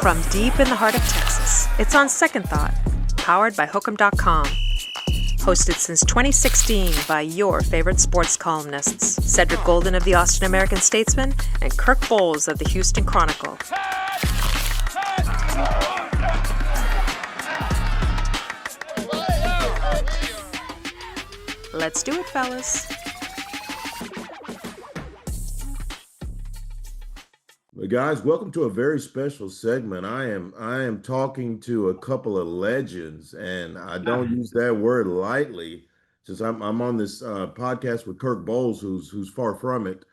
From deep in the heart of Texas, it's On Second Thought, powered by Hook'em.com. Hosted since 2016 by your favorite sports columnists, Cedric Golden of the Austin American-Statesman and Kirk Bowles of the Houston Chronicle. Let's do it, fellas. Well, guys, welcome to a very special segment. I am talking to a couple of legends, and I don't use that word lightly. Since I'm on this podcast with Kirk Bowles, who's far from it.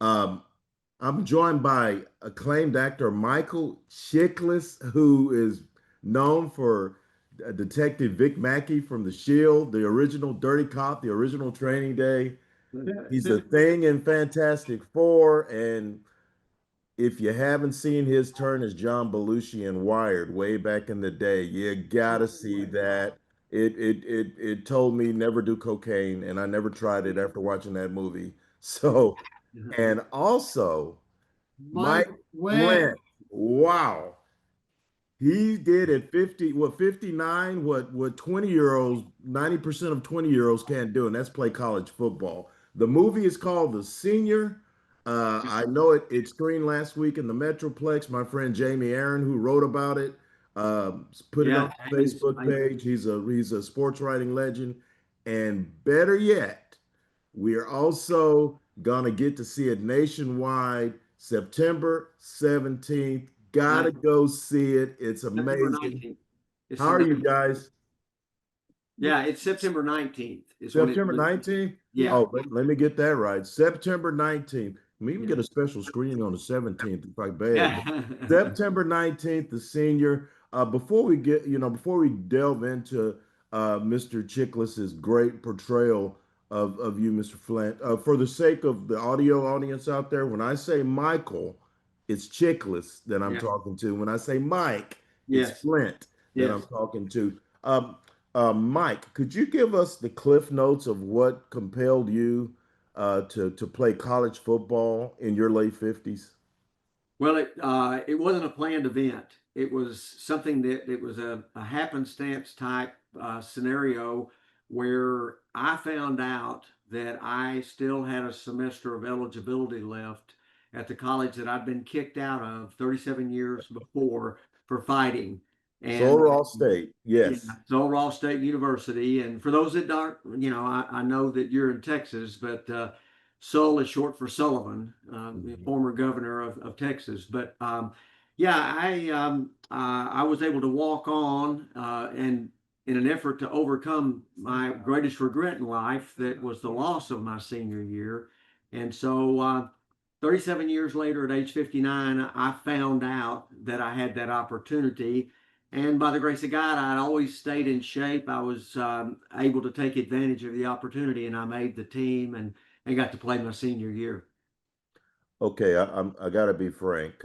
I'm joined by acclaimed actor Michael Chiklis, who is known for Detective Vic Mackey from The Shield, the original Dirty Cop, the original Training Day. He's a thing in Fantastic Four, and if you haven't seen his turn as John Belushi in Wired way back in the day, you gotta see that. It told me never do cocaine, and I never tried it after watching that movie. So, and also Mike Flynt. Wow. He did at 59, what 20-year-olds, 90% of 20-year-olds can't do, and that's play college football. The movie is called The Senior. I know it screened last week in the Metroplex. My friend Jamie Aaron, who wrote about it, put it on the Facebook page. He's a sports writing legend. And better yet, we are also gonna get to see it nationwide September 17th. Gotta go see it. It's amazing. How are you guys? Yeah, it's September 19th. September 19th? Yeah. Oh, let me get that right. September 19th. We even get a special screening on the 17th if I beg. Yeah. September 19th, The Senior. Before we delve into Mr. Chiklis's great portrayal of you, Mr. Flynt, for the sake of the audio audience out there, when I say Michael, it's Chiklis that I'm talking to. When I say Mike, it's Flynt that I'm talking to. Mike, could you give us the cliff notes of what compelled you to play college football in your late 50s? Well, it wasn't a planned event. It was something it was a happenstance type scenario where I found out that I still had a semester of eligibility left at the college that I'd been kicked out of 37 years before for fighting. And Sul State, yes. Yeah, Sul State University. And for those that aren't, I know that you're in Texas, but Sul is short for Sullivan, the former governor of Texas. But I was able to walk on and in an effort to overcome my greatest regret in life, that was the loss of my senior year. And so 37 years later, at age 59, I found out that I had that opportunity. And by the grace of God, I'd always stayed in shape. I was able to take advantage of the opportunity, and I made the team and got to play my senior year. Okay, I got to be frank.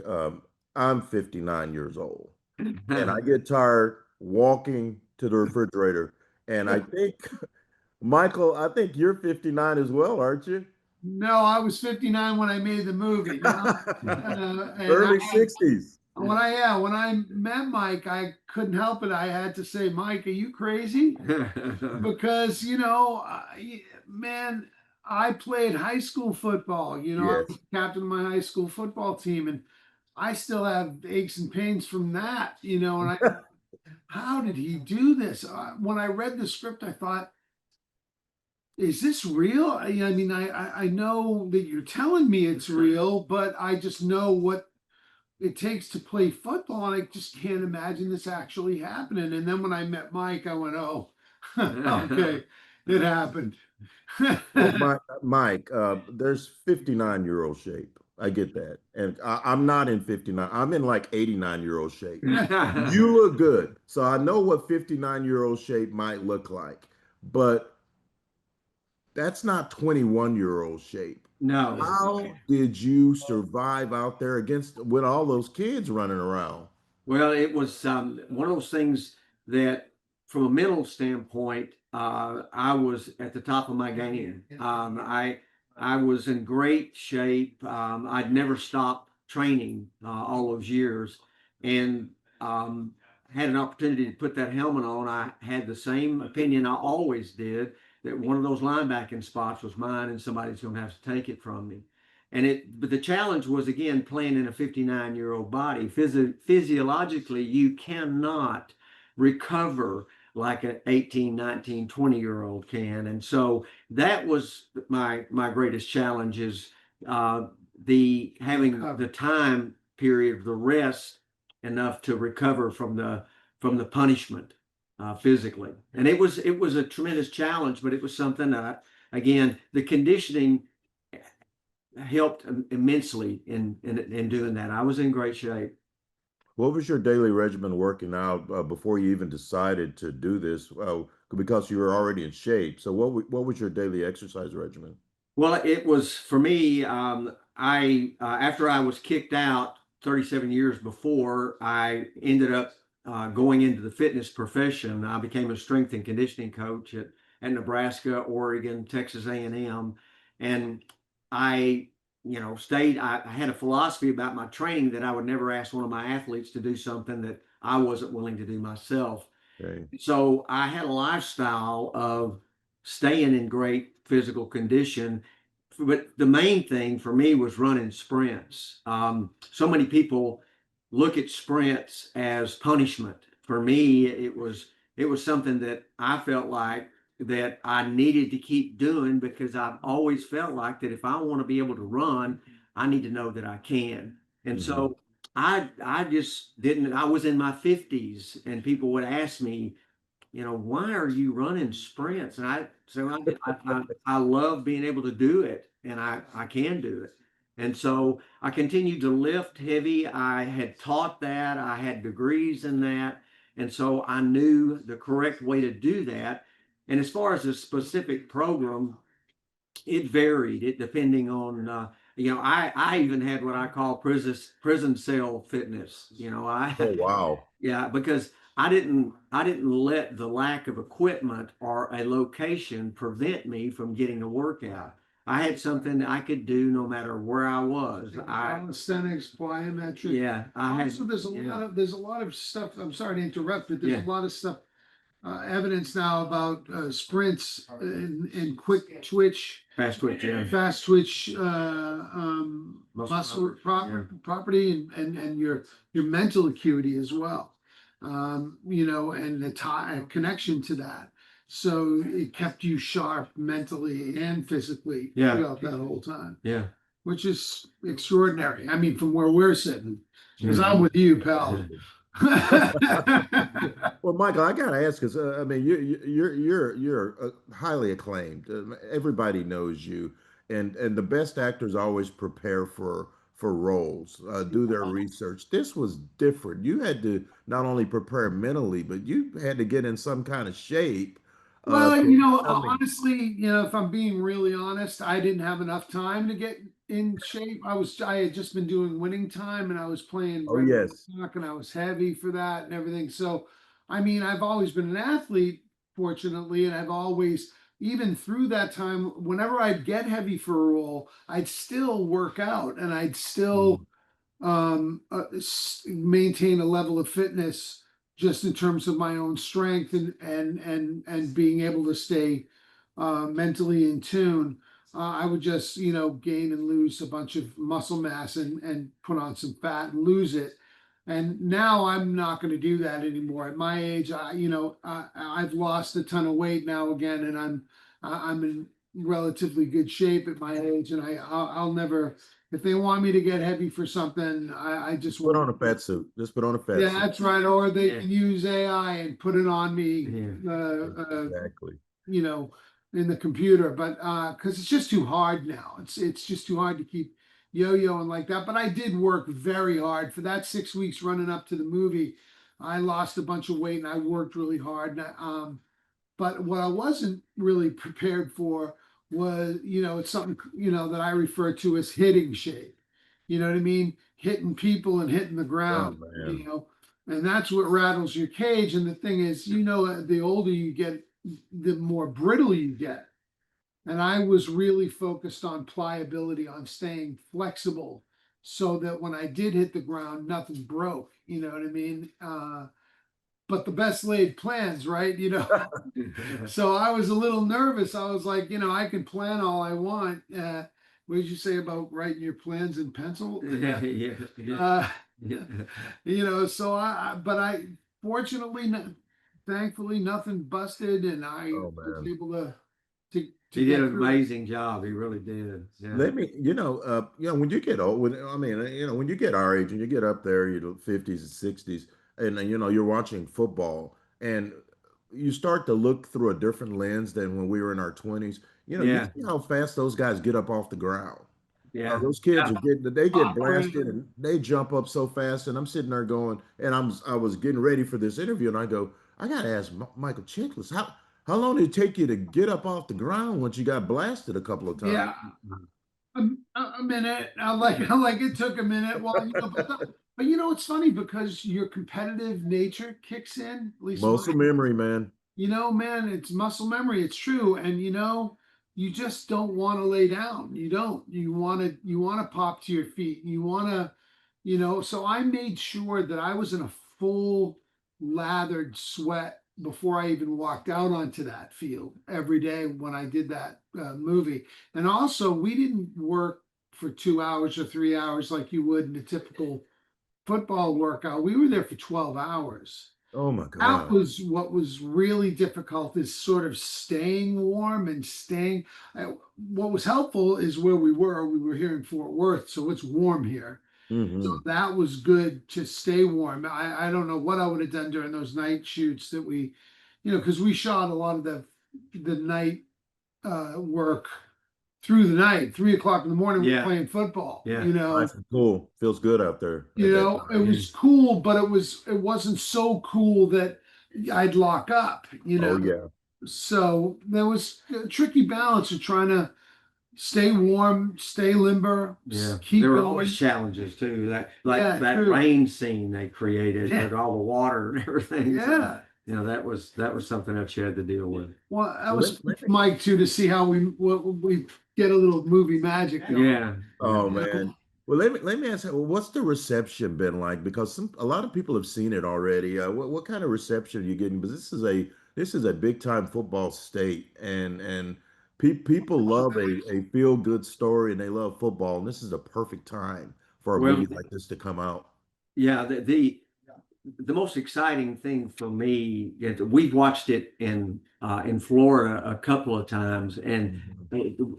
I'm 59 years old, and I get tired walking to the refrigerator. And I think, Michael, I think you're 59 as well, aren't you? No, I was 59 when I made the movie. Early 60s. When I met Mike, I couldn't help it. I had to say, Mike, are you crazy? Because, man, I played high school football. I was captain of my high school football team, and I still have aches and pains from that, and how did he do this? When I read the script, I thought, is this real? I mean, I know that you're telling me it's real, but I just know what it takes to play football, and I just can't imagine this actually happening. And then when I met Mike, I went, oh, okay, it happened. Mike, there's 59-year-old shape. I get that. And I'm not in 59. I'm in like 89-year-old shape. You look good. So I know what 59-year-old shape might look like. But that's not 21-year-old shape. No. How did you survive out there with all those kids running around? Well, it was one of those things that, from a mental standpoint, I was at the top of my game. I was in great shape. I'd never stopped training all those years. and had an opportunity to put that helmet on, I had the same opinion I always did, that one of those linebacking spots was mine and somebody's going to have to take it from me. But the challenge was, again, playing in a 59-year-old body. Physiologically, you cannot recover like an 18, 19, 20-year-old can. And so that was my greatest challenge, is having the time period, the rest enough to recover from the punishment physically. And it was a tremendous challenge, but it was something that, again, the conditioning helped immensely in doing that. I was in great shape. What was your daily regimen working out before you even decided to do this? Because you were already in shape. So what was your daily exercise regimen? Well, it was, for me, after I was kicked out 37 years before, I ended up going into the fitness profession. I became a strength and conditioning coach at Nebraska, Oregon, Texas A&M, and I had a philosophy about my training that I would never ask one of my athletes to do something that I wasn't willing to do myself. Okay. So I had a lifestyle of staying in great physical condition, but the main thing for me was running sprints. So many people look at sprints as punishment. For me, it was something that I felt like that I needed to keep doing, because I've always felt like that if I want to be able to run, I need to know that I can. And so I just didn't. I was in my 50s, and people would ask me, why are you running sprints? And I love being able to do it, and I can do it. And so I continued to lift heavy. I had taught that. I had degrees in that. And so I knew the correct way to do that. And as far as the specific program, it varied. It depending on, I even had what I call prison cell fitness. Oh, wow. Yeah, because I didn't let the lack of equipment or a location prevent me from getting a workout. I had something I could do no matter where I was. Calisthenics, plyometric. Yeah, There's a lot of stuff. I'm sorry to interrupt, but there's a lot of stuff. Evidence now about sprints and quick twitch, fast twitch, muscle property, and your mental acuity as well. And the connection to that. So it kept you sharp mentally and physically throughout that whole time. Yeah, which is extraordinary. I mean, from where we're sitting, because I'm with you, pal. Well, Michael, I gotta ask, because I mean, you're highly acclaimed. Everybody knows you, and the best actors always prepare for roles, do their research. This was different. You had to not only prepare mentally, but you had to get in some kind of shape. Well, honestly, if I'm being really honest, I didn't have enough time to get in shape. I had just been doing winning time, and I was playing stock, and I was heavy for that and everything. So, I mean, I've always been an athlete, fortunately, and I've always, even through that time, whenever I'd get heavy for a role, I'd still work out, and I'd still maintain a level of fitness, just in terms of my own strength and being able to stay mentally in tune. I would just, gain and lose a bunch of muscle mass and put on some fat and lose it. And now I'm not going to do that anymore. At my age, I've lost a ton of weight now again, and I'm in relatively good shape at my age. And I'll never, if they want me to get heavy for something, I just put on a fat suit. Just put on a fat suit. Yeah, that's right. Or they can use AI and put it on me. Exactly. In the computer, but because it's just too hard now. It's just too hard to keep yo-yoing like that. But I did work very hard for that 6 weeks running up to the movie. I lost a bunch of weight and I worked really hard. But what I wasn't really prepared for was, it's something, that I refer to as hitting shape. You know what I mean? Hitting people and hitting the ground, and that's what rattles your cage. And the thing is, the older you get, the more brittle you get. And I was really focused on pliability, on staying flexible, so that when I did hit the ground, nothing broke. You know what I mean? But the best laid plans, right? So I was a little nervous. I was like, I can plan all I want. What did you say about writing your plans in pencil? Yeah, yeah, yeah. Uh, Yeah. so but I fortunately, thankfully, nothing busted, and I Oh was man. able to He did get an through it. amazing job. He really did. Yeah. Let me, when you get old, when you get our age and you get up there, 50s and 60s, and you're watching football, and you start to look through a different lens than when we were in our 20s. You Yeah. see how fast those guys get up off the ground. Yeah. Those kids they get blasted Operating. and they jump up so fast, and I'm sitting there going, and I was getting ready for this interview, and I go, I gotta ask Michael Chiklis, how long did it take you to get up off the ground once you got blasted a couple of times? Yeah, a minute. I like it took a minute. Well, but it's funny because your competitive nature kicks in. At least Muscle mine. memory, man. Man, it's muscle memory. It's true, and you just don't want to lay down. You don't. You want to pop to your feet. You want to, So I made sure that I was in a full lathered sweat before I even walked out onto that field every day when I did that movie. And also, we didn't work for 2 hours or 3 hours like you would in a typical football workout. We were there for 12 hours. Oh my That God. was what was really difficult, is sort of staying warm and staying. What was helpful is where we were. We were here in Fort Worth, so it's warm here. So Hmm. that was good to stay warm. I don't know what I would have done during those night shoots that we, because we shot a lot of the night work through the night. 3 o'clock in the morning, we're Yeah. playing football. Yeah. Nice and cool. Feels good out there at that It time. was cool, but it wasn't so cool that I'd lock up. Oh yeah. So there was a tricky balance of trying to stay warm, stay limber, Yeah. keep There were going. always challenges too. Yeah, That true. rain scene they created Yeah. with all the water and everything. So, Yeah. that was something that you had to deal with. Well, that Well, was let me- Mike too, to see how we get a little movie magic going. Yeah. Oh Yeah. man. Well, let me ask you, well, what's the reception been like? Because a lot of people have seen it already. What kind of reception are you getting? Because this is a big time football state, and people love a feel good story, and they love football, and this is a perfect time for a Well, movie like this to come out. yeah, the most exciting thing for me is we've watched it in Florida a couple of times, and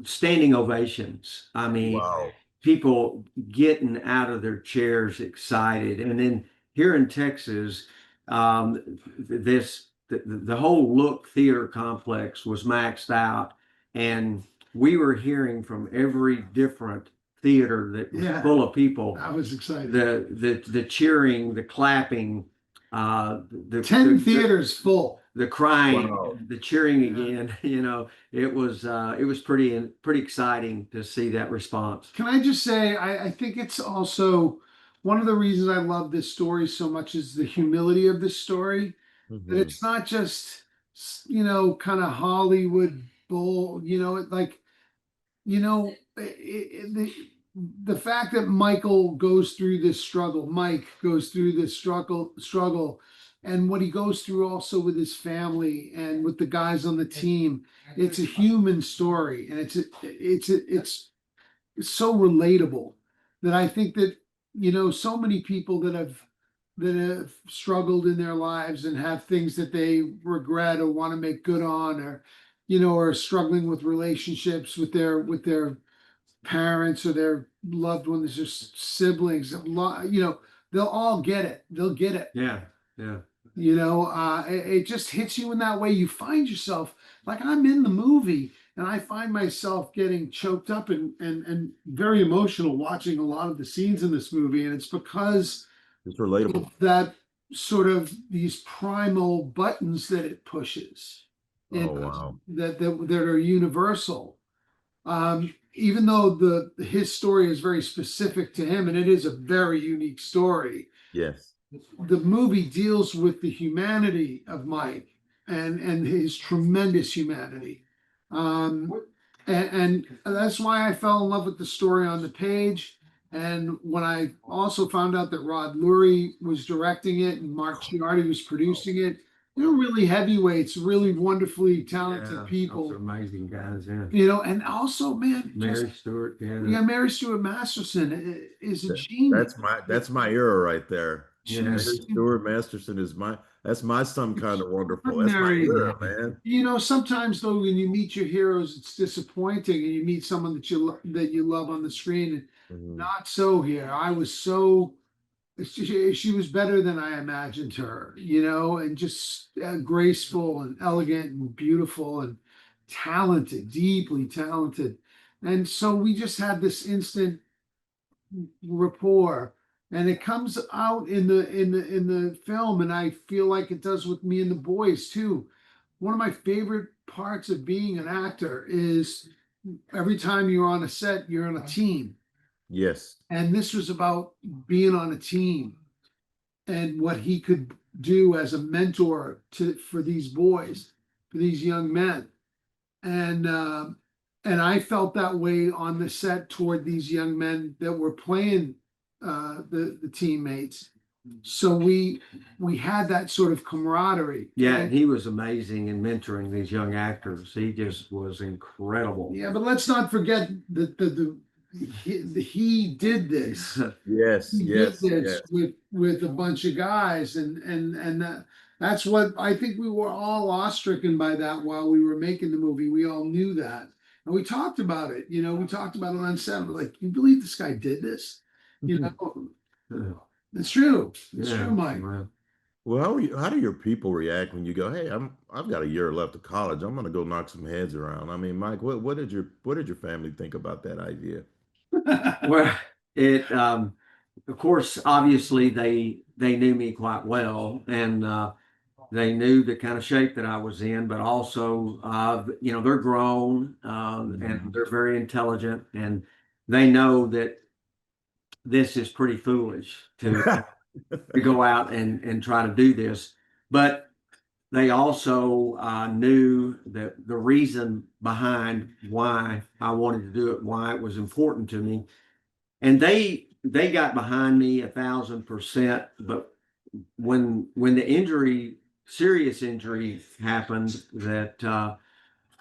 standing ovations. I mean, Wow. people getting out of their chairs excited, and then here in Texas, the whole Look Theater complex was maxed out, and we were hearing from every different theater that was Yeah. full of people, I was excited. the cheering, the clapping, the 10 theaters full. the crying, Wow. the cheering again. It was pretty exciting to see that response. Can I just say, I think it's also one of the reasons I love this story so much is the humility of this story. That Mhm. it's not just, kind of Hollywood bull, the fact that Mike goes through this struggle, and what he goes through also with his family and with the guys on the team. It's a human story, and it's so relatable that I think that so many people that have struggled in their lives and have things that they regret or want to make good on, or are struggling with relationships with their parents or their loved ones or siblings. They'll all get it. They'll get it. Yeah, yeah, It just hits you in that way. You find yourself, like, I'm in the movie, and I find myself getting choked up and very emotional watching a lot of the scenes in this movie. And it's because It's relatable. that sort of these primal buttons that it pushes, Oh wow. that are universal. Even though his story is very specific to him, and it is a very unique story, Yes. the movie deals with the humanity of Mike and his tremendous humanity. And that's why I fell in love with the story on the page. And when I also found out that Rod Lurie was directing it and Mark Chiardi was producing it, they were really heavyweights, really wonderfully talented Those are people. amazing guys. Yeah. You know, and also, man, Mary Stewart. Yeah. yeah, Mary Stuart Masterson is a genius. That's my era right there. She Mary was Stuart Masterson is that's my some kind of wonderful. That's my extraordinary. era, man. You know, sometimes though, when you meet your heroes, it's disappointing, and you meet someone that you love on the screen, and Mhm. not so here. I was so she was better than I imagined her, you know, and just graceful and elegant and beautiful and talented, deeply talented. And so we just had this instant rapport, and it comes out in the film, and I feel like it does with me and the boys too. One of my favorite parts of being an actor is every time you're on a set, you're on a team. Yes. And this was about being on a team and what he could do as a mentor for these boys, for these young men. And I felt that way on the set toward these young men that were playing the teammates. So we had that sort of camaraderie. Yeah, and he was amazing in mentoring these young actors. He just was incredible. Yeah, but let's not forget that he did this. Yes. He Yes. did this Yes. with a bunch of guys, and that's what I think we were all awestricken by that while we were making the movie. We all knew that, and we talked about it. You know, we talked about it on set. We're like, you believe this guy did this? You know, it's true. It's true, Mike. Well, Well, how do your people react when you go, "Hey, I've got a year left of college. I'm going to go knock some heads around." I mean, Mike, what did your family think about that idea? well, it of course, obviously they knew me quite well, and they knew the kind of shape that I was in, but also you know, they're grown and they're very intelligent, and they know that this is pretty foolish to go out and try to do this. But they also knew that the reason behind why I wanted to do it, why it was important to me, and they got behind me 1,000%. But when the serious injury happened that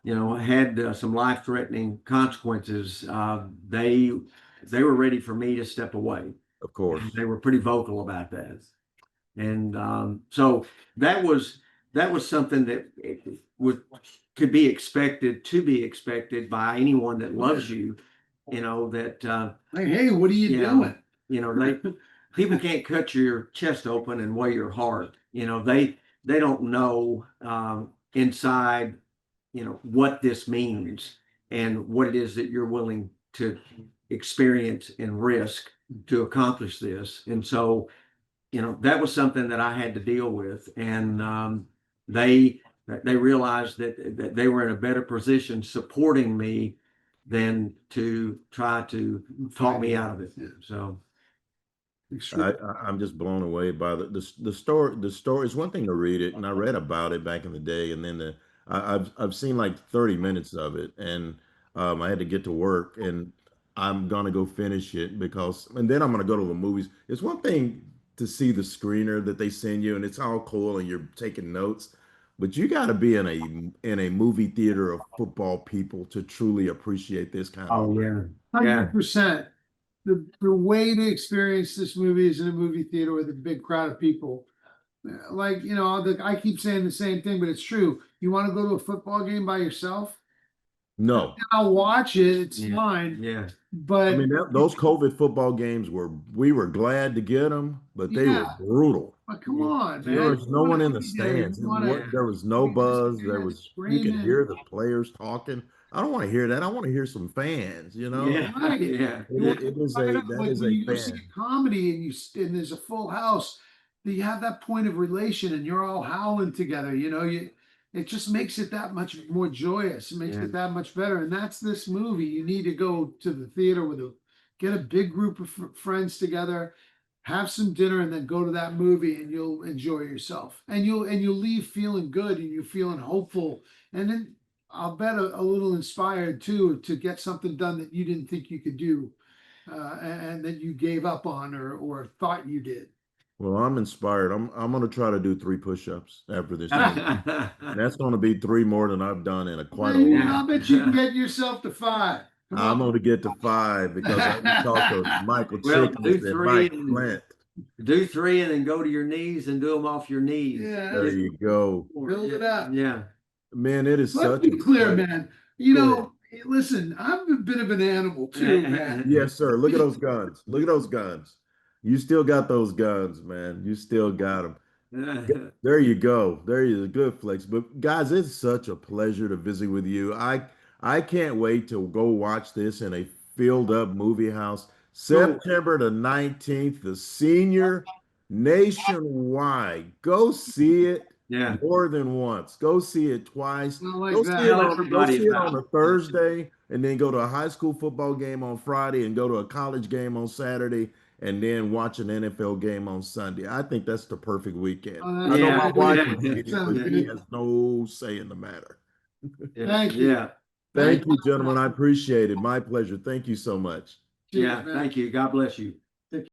you know, had some life-threatening consequences, they were ready for me to step away. Of course. They were pretty vocal about that, and so that was something that could be expected by anyone that loves you. You know that Like, hey, what are you doing? you know people can't cut your chest open and weigh your heart. You know they don't know inside, you know, what this means and what it is that you're willing to experience and risk to accomplish this. And so, you know, that was something that I had to deal with. And they realized that they were in a better position supporting me than to try to talk me out of it. So I'm just blown away by the story. The story is one thing to read it, and I read about it back in the day, and then I've seen like 30 minutes of it, and I had to get to work, and I'm gonna go finish it and then I'm gonna go to the movies. It's one thing to see the screener that they send you, and it's all cool, and you're taking notes, but you got to be in a movie theater of football people to truly appreciate this kind of. oh yeah, 100%. The way to experience this movie is in a movie theater with a big crowd of people. Like, you know, I keep saying the same thing, but it's true. You want to go to a football game by yourself? No, I'll watch it. It's Yeah. fine. yeah. But I mean those COVID football games we were glad to get them, but they were Yeah. brutal. but come on, man. There was no one in the You wanna- stands. you wanna- There was no you buzz. just hear the You could hear screaming. the players talking. I don't want to hear that. I want to hear some fans, you know? Yeah, Right. yeah. It is Right a up, that like is when a you go see fan. a comedy and there's a full house, you have that point of relation and you're all howling together. You know, it just makes it that much more joyous. It makes Yeah. it that much better. And that's this movie. You need to go to the theater get a big group of friends together, have some dinner, and then go to that movie, and you'll enjoy yourself. And you'll leave feeling good, and you're feeling hopeful. And then I'll bet a little inspired too to get something done that you didn't think you could do. and that you gave up on or thought you did? Well, I'm inspired. I'm going to try to do 3 push-ups after this year. That's going to be 3 more than I've done in quite a Man, while. I'll bet you can get yourself to 5. Come I'm on. going to get to 5 because I talked to Michael Well, do Chiklis and 3 Mike and- Flynt. Do 3 and then go to your knees and do them off your knees. Yeah, There you go. build it up. Yeah. Man, it is Let's such be a clear, pleasure. man. You Go know, listen, I'm a bit of an animal too, man. Yes, sir. Look at those guns. Look at those guns. You still got those guns, man. You still got them. There you go. There you go. Good flex. But guys, it's such a pleasure to visit with you. I can't wait to go watch this in a filled up movie house. September the 19th, the senior nationwide. Go see it Yeah. more than once. Go see it twice. Not like Go that. see it Tell on, everybody go see it about on a Thursday and then go to a high school football game on Friday and go to a college game on Saturday and then watch an NFL game on Sunday. I think that's the perfect weekend. Oh, I know yeah. my wife Yeah. would hate it, Sounds but she good. has no say in the matter. Thank you. Yeah. Thank you, gentlemen. I appreciate it. My pleasure. Thank you so much. Cheers, Yeah. man. Thank you. God bless you.